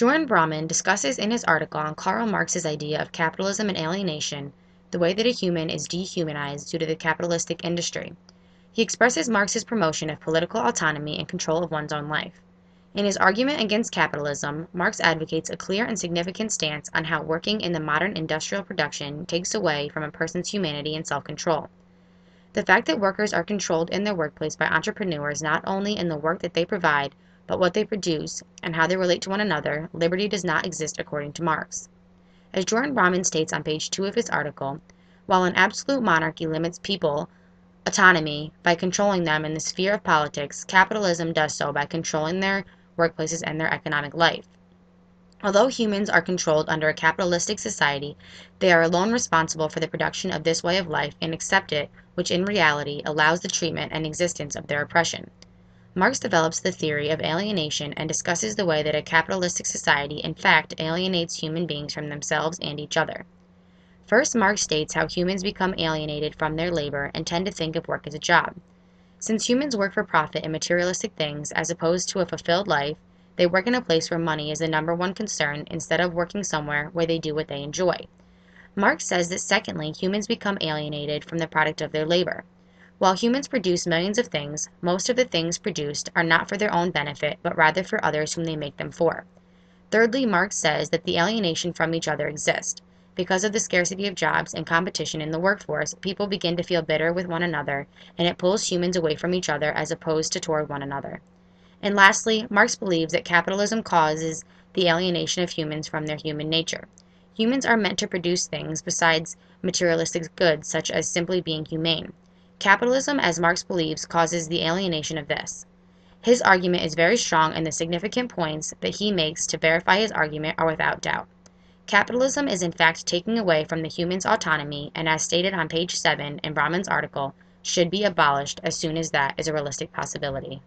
Jordan Brahman discusses in his article on Karl Marx's idea of capitalism and alienation the way that a human is dehumanized due to the capitalistic industry. He expresses Marx's promotion of political autonomy and control of one's own life. In his argument against capitalism, Marx advocates a clear and significant stance on how working in the modern industrial production takes away from a person's humanity and self-control. The fact that workers are controlled in their workplace by entrepreneurs not only in the work that they provide, but what they produce and how they relate to one another, liberty does not exist according to Marx. As Jordan Brahman states on page 2 of his article, while an absolute monarchy limits people autonomy by controlling them in the sphere of politics, capitalism does so by controlling their workplaces and their economic life. Although humans are controlled under a capitalistic society, they are alone responsible for the production of this way of life and accept it, which in reality allows the treatment and existence of their oppression. Marx develops the theory of alienation and discusses the way that a capitalistic society in fact alienates human beings from themselves and each other. First, Marx states how humans become alienated from their labor and tend to think of work as a job. Since humans work for profit in materialistic things as opposed to a fulfilled life, they work in a place where money is the number one concern instead of working somewhere where they do what they enjoy. Marx says that secondly, humans become alienated from the product of their labor. While humans produce millions of things, most of the things produced are not for their own benefit, but rather for others whom they make them for. Thirdly, Marx says that the alienation from each other exists. Because of the scarcity of jobs and competition in the workforce, people begin to feel bitter with one another, and it pulls humans away from each other as opposed to toward one another. And lastly, Marx believes that capitalism causes the alienation of humans from their human nature. Humans are meant to produce things besides materialistic goods, such as simply being humane. Capitalism, as Marx believes, causes the alienation of this. His argument is very strong, and the significant points that he makes to verify his argument are without doubt. Capitalism is in fact taking away from the human's autonomy, and as stated on page 7 in Brahman's article, should be abolished as soon as that is a realistic possibility.